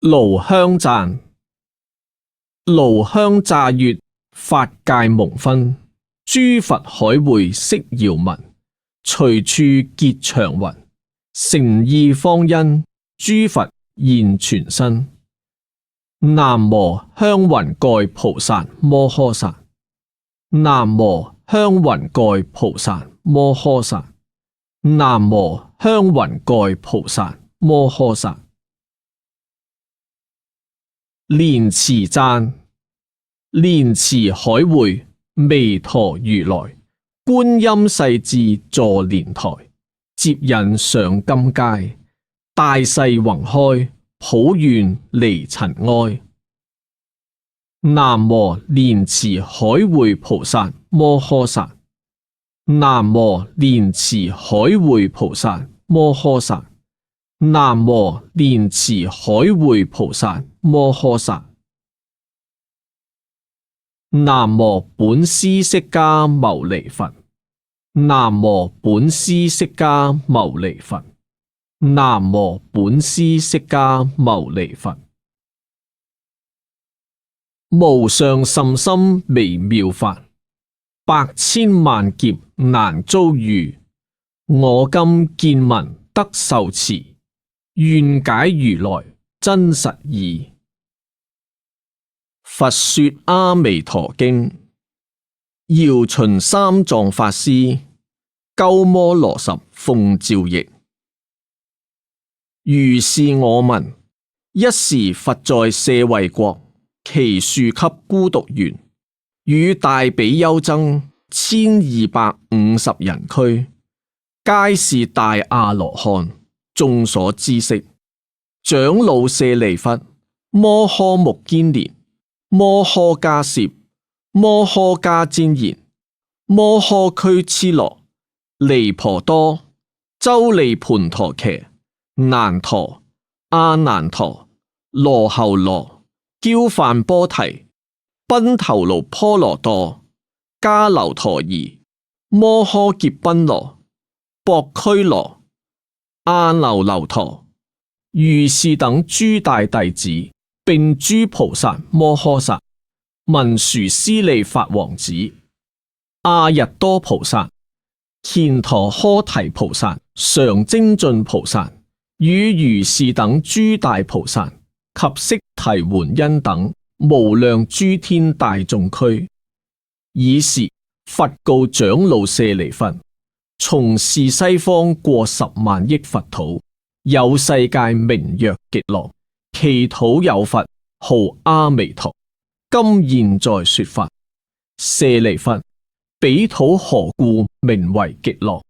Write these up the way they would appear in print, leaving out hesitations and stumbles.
爐香讚。爐香乍悅，法界蒙薰。諸佛海會悉遙聞，隨處結祥雲。誠意方因，諸佛現全身。南無香雲蓋菩薩摩訶薩。南無香雲蓋菩薩摩訶薩。南無香雲蓋菩薩摩訶薩。蓮池讚。蓮池海會，彌陀如來，觀音勢至坐蓮台，接引上金階，大誓宏開，普願離塵埃。南無蓮池海會菩薩摩訶薩。南無蓮池海會菩薩摩訶薩。南無蓮池海會菩薩摩訶薩。南無本師釋迦牟尼佛。南無本師釋迦牟尼佛。南無本師釋迦牟尼佛。無上甚深微妙法，百千萬劫難遭遇。我今見聞得受持，願解如來真實義。佛說阿彌陀經，姚秦三藏法師鳩摩羅什奉詔譯。如是我聞，一時佛在舍衛國，祇樹給孤獨園，與大比丘僧1250人俱，皆是大阿羅漢，眾所知識。長老舍利弗、摩訶目犍連、摩訶迦葉、摩訶迦旃延、摩訶拘絺羅、離婆多、周利盤陀伽、難陀、阿難陀、羅睺羅、憍梵波提、賓頭盧頗羅墮、迦留陀夷、摩訶劫賓羅、博拘羅、阿耨留陀，如是等諸大弟子，並諸菩薩摩訶薩、文殊師利法王子、阿逸多菩薩、乾陀訶提菩薩、常精進菩薩，與如是等諸大菩薩及釋提桓因等無量諸天大眾俱。爾時佛告長老舍利弗：從是西方過10萬億佛土，有世界名曰極樂，其土有佛，號阿彌陀。今現在說法。舍利弗，彼土何故名為極樂？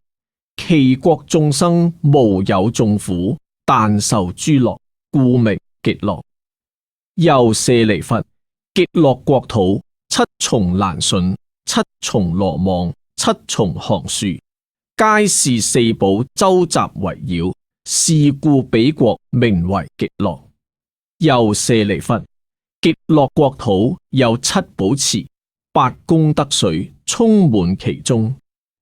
其國眾生無有眾苦，但受諸樂，故名極樂。又舍利弗，極樂國土7重欄楯，7重羅網，7重行樹，皆是四寶周集圍繞，是故彼國名為極樂。又舍利弗，極樂國土有7寶池，8功德水充滿其中，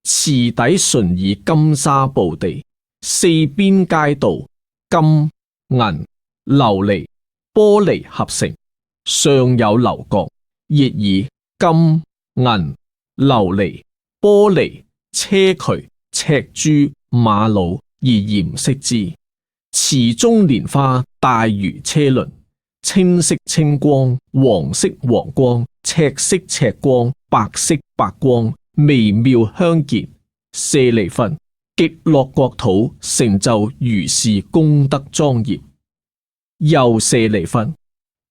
池底純以金沙布地，四邊皆鍍，金、銀、琉璃、玻璃合成，上有樓閣，亦以金、銀、琉璃、玻璃、硨磲、赤珠、瑪瑙而嚴飾之。池中蓮花大如車輪，青色青光，黃色黃光，赤色赤光，白色白光，微妙香潔。舍利弗，極樂國土成就如是功德莊嚴。又舍利弗，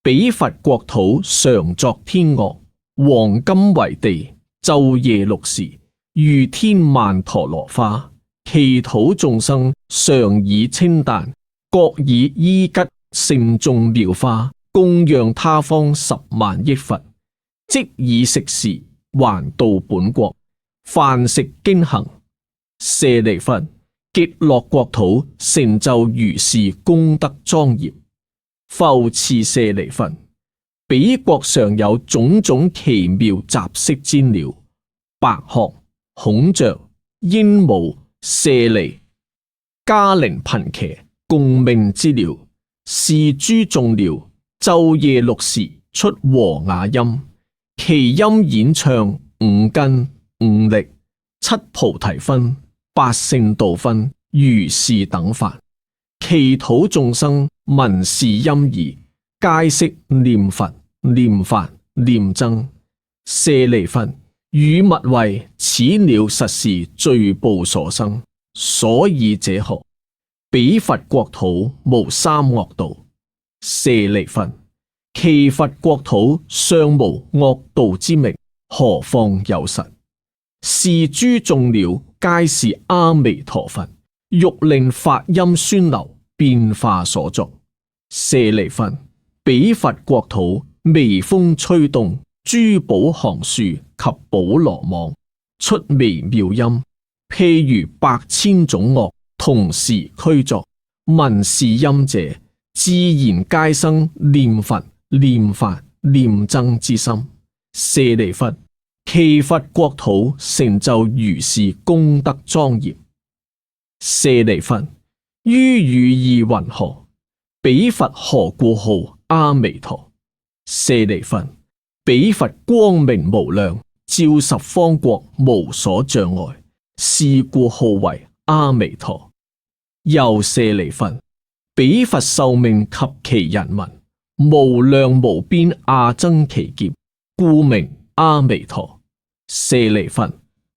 彼佛國土常作天樂，黃金為地，晝夜6時，如天曼陀羅花。其土眾生常以清旦，各以衣吉盛眾妙花，供養他方10萬億佛，即以食時還到本國，飯食經行。舍利弗，極樂國土成就如是功德莊嚴。復次舍利弗，彼國常有種種奇妙雜色鷦鳥，白鶴、孔雀、鸚鵡、舍利、迦陵頻伽，共鳴之鳥，是諸眾鳥，晝夜6時出和雅音，其音演唱五根、五力、七菩提分、八聖道分，如是等法。其土眾生聞是音已，皆悉念佛、念法、念僧。舍利弗，汝勿謂此鳥實是罪報所生，所以者何？彼佛國土無三惡道。舍利弗，其佛國土尚無惡道之名，何況有實？是諸眾鳥皆是阿彌陀佛欲令法音宣流變化所作。舍利弗，彼佛國土微風吹動，諸寶行樹及寶羅網，出微妙音，譬如100,000種樂同時俱作。聞是音者，自然皆生念佛、念法、念僧之心。舍利弗，其佛國土成就如是功德莊嚴。舍利弗，於汝意云何？彼佛何故號阿彌陀？舍利弗，彼佛光明無量，照十方國無所障礙，是故號為阿彌陀。又舍利弗，彼佛壽命及其人民，無量無邊阿僧祇劫，故名阿彌陀。舍利弗，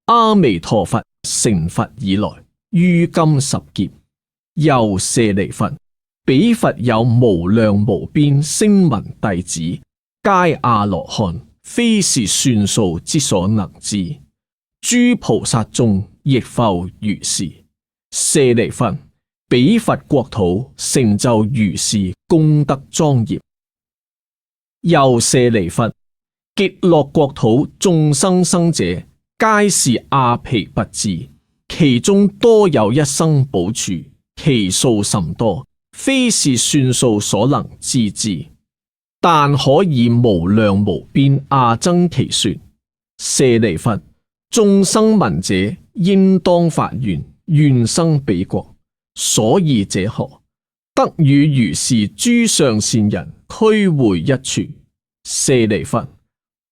阿彌陀佛成佛以來，於今十劫。又舍利弗，彼佛有無量無邊聲聞弟子，皆阿羅漢，非是算數之所能知。諸菩薩眾亦復如是。舍利弗，彼佛國土成就如是功德莊嚴。又舍利弗，極樂國土眾生生者，皆是阿鞞跋致，其中多有一生補處，其數甚多，非是算數所能知之。但可以無量無邊阿僧祇說。舍利弗，眾生聞者，應當發願，願生彼國。所以者何？得與如是諸上善人俱會一處。舍利弗，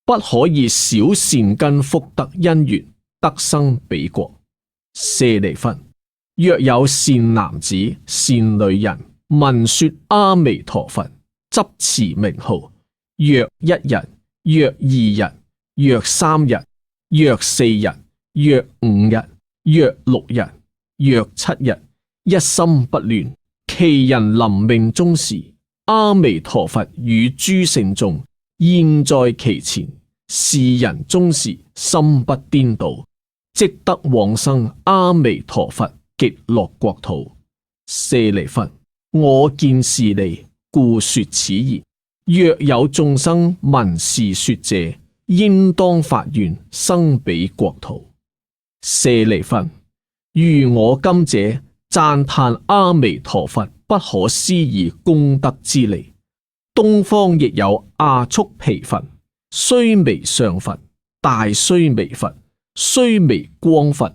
不可以少善根福德因緣得生彼國。舍利弗，若有善男子、善女人聞說阿彌陀佛，執持名號，若一人，若二人，若三人，若四人，若五人，若六人，若七人，一心不亂，其人臨命終時，阿彌陀佛與諸聖眾現在其前，是人終時心不顛倒，即得往生阿彌陀佛極樂國土。舍利弗，我見是利，故說此言。若有眾生聞是說者，應當發願生彼國土。舍利弗，如我今者讚歎阿彌陀佛不可思議功德之利。東方亦有阿閦鞞佛、須彌相佛、大須彌佛、須彌光佛、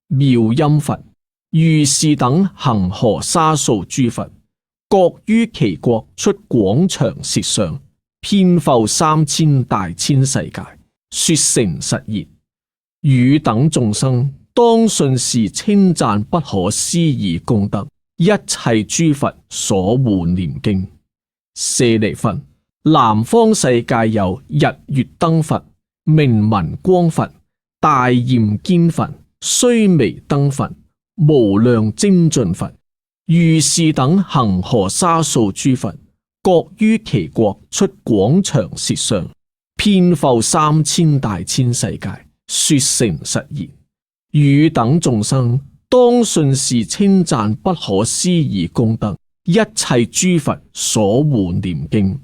妙音佛，如是等恒河沙數諸佛，各於其國出廣長舌相，遍覆3000大千世界，說誠實言。汝等眾生當信是稱讚不可思議功德，一切諸佛所護念經。舍利弗，南方世界有日月燈佛、明文光佛、大焰肩佛、須彌燈佛、無量精進佛，如是等恒河沙數諸佛，各於其國出廣長舌相，遍覆3000大千世界，說誠實言。汝等眾生當信是稱讚不可思議功德，一切諸佛所護念經。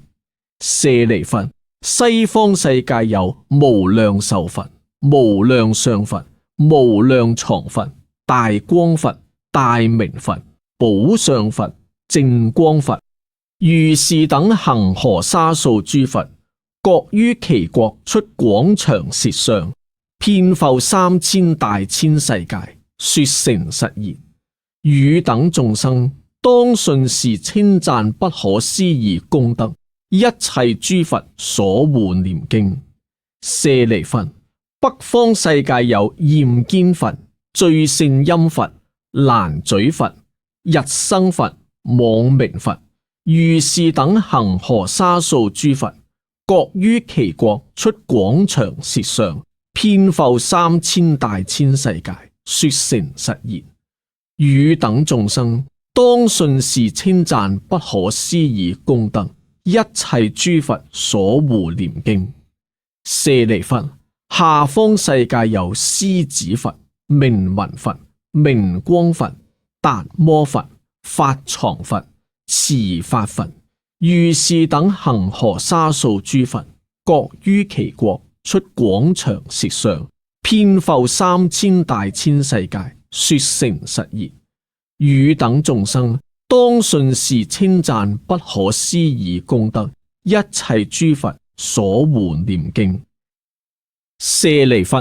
舍利弗，西方世界有無量壽佛、無量相佛、無量藏佛、大光佛、大明佛、寶相佛、淨光佛，如是等恒河沙數諸佛，各於其國出廣長舌相，遍覆3000大千世界，說誠實言。汝等眾生當信是稱讚不可思議功德，一切諸佛所護念經。舍利弗，北方世界有焰肩佛、最勝音佛、難嘴佛、日生佛、網明佛、如是等恒河沙數諸佛，各於其國出廣長舌相，遍覆3000大千世界，說誠實言。汝等眾生當信是稱讚不可思議功德，一切諸佛所護念經。舍利弗，下方世界有獅子佛、明雲佛、明光佛、達摩佛、法藏佛、持法佛、如是等恒河沙數諸佛，各於其國出廣長舌相，遍覆3000大千世界，說誠實言。汝等眾生當信是稱讚不可思議功德，一切諸佛所護念經。舍利弗，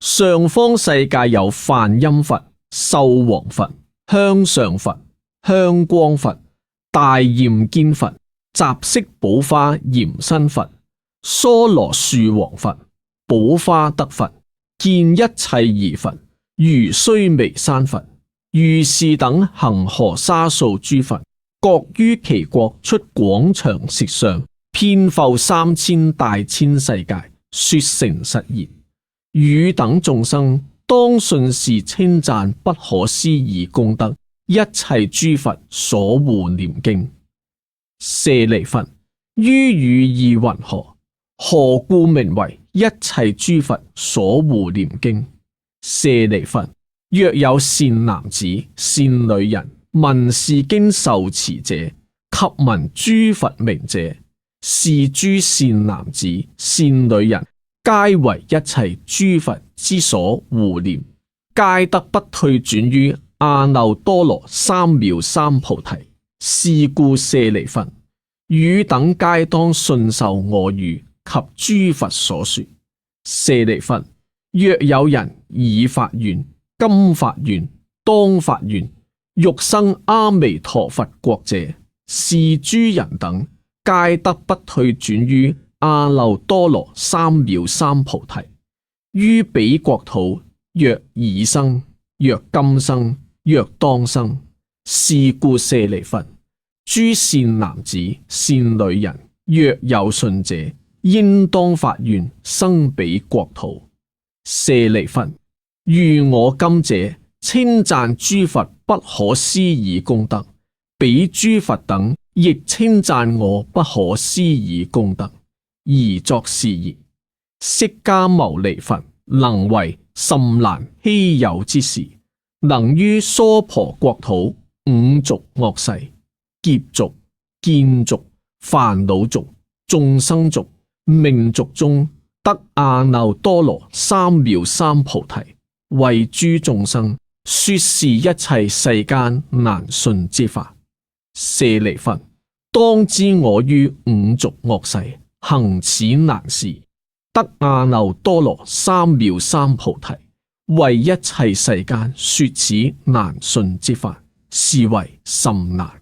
上方世界有梵音佛、獸王佛、香上佛、香光佛、大焰肩佛、雜色寶花嚴身佛、娑羅樹王佛、寶花德佛、見一切義佛、如須彌山佛、如是等恒河沙數諸佛，各於其國出廣長舌相，遍覆3000大千世界，說誠實言。汝等眾生當信是稱讚不可思議功德，一切諸佛所護念經。舍利弗，於汝意云何？何故名為一切諸佛所護念經？舍利弗，若有善男子、善女人聞是經受持者，及聞諸佛名者，是諸善男子、善女人，皆為一切諸佛之所護念，皆得不退轉於阿耨多羅三藐三菩提。是故舍利弗，汝等皆當信受我語及諸佛所說。舍利弗，若有人已發願、今發願、當發願，欲生阿彌陀佛國者，是諸人等皆得不退轉於阿耨多羅三藐三菩提。於彼國土，若已生，若今生，若當生。是故舍利弗，諸善男子、善女人，若有信者，應當發願生彼國土。舍利弗，如我今者稱讚諸佛不可思議功德，彼諸佛等亦稱讚我不可思議功德，而作是言：釋迦牟尼佛能為甚難稀有之事，能於娑婆國土五濁惡世、劫濁、見濁、煩惱濁、眾生濁、命濁中得阿耨多羅三藐三菩提，為諸眾生說是一切世間難信之法。舍利弗，當知我於五濁惡世行此難事，得阿耨多羅三藐三菩提，為一切世間說此難信之法，是為甚難。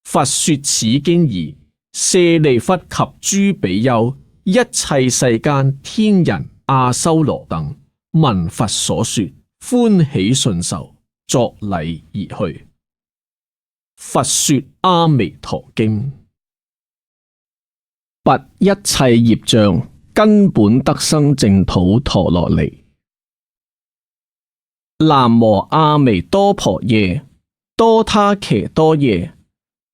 佛說此經已，舍利弗及諸比丘，一切世間天人阿修羅等，聞佛所說，歡喜信受，作禮而去。佛說阿彌陀經，拔一切業障，根本得生淨土陀羅尼。南無阿彌多婆夜，多他伽多夜，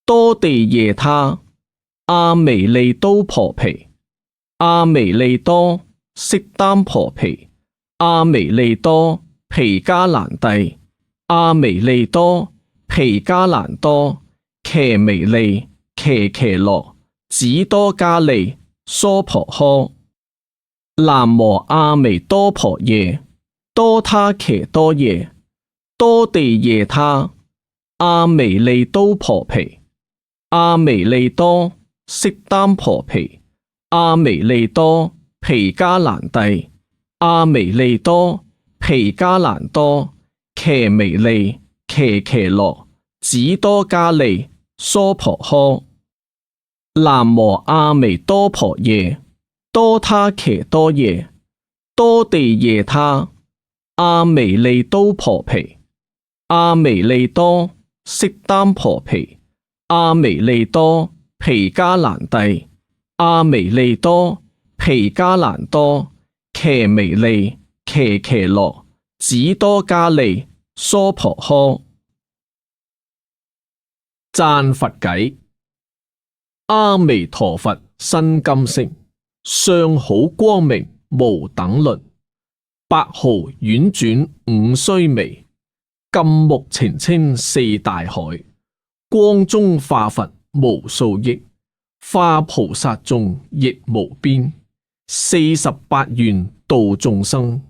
多地夜他，阿彌利都婆毗，阿彌利多悉耽婆毗，阿彌利多毗迦蘭帝，阿彌利多毗迦蘭多，伽彌利伽伽羅，只多迦利，娑婆訶。南無阿彌多婆夜，多他伽多夜，多地夜他，阿彌利都婆毗，阿彌利多悉耽婆毗，阿彌利多毗迦蘭帝，阿彌利多毗迦蘭多，伽彌利伽伽羅，只多加利、娑婆訶。南無阿彌多婆夜，多他伽多夜，多地夜他，阿彌利都婆毗，阿彌利多悉耽婆毗，阿彌利多毗迦蘭帝，阿彌利多毗迦蘭多，騎彌利騎騎羅，只多加利，娑婆訶。讚佛偈。阿彌陀佛身金色，相好光明無等倫，白毫婉轉五須彌，金目澄清四大海，光中化佛無數億，化菩薩眾亦無邊，48願度眾生，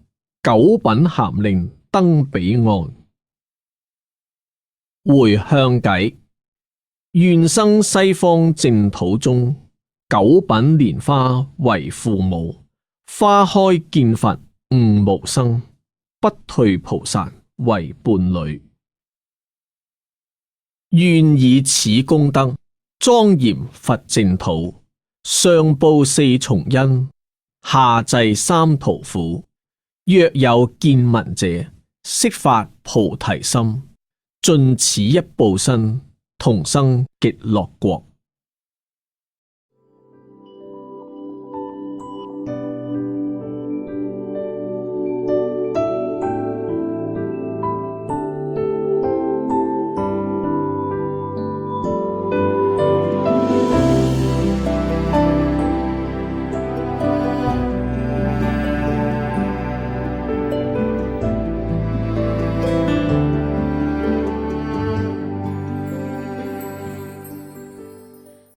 九品咸令登彼岸。回向偈。願生西方淨土中，九品蓮花為父母，花開見佛悟無生，不退菩薩為伴侶。願以此功德莊嚴佛淨土，上報四重恩，下濟三途苦。若有見聞者，悉發菩提心，盡此一報身，同生極樂國。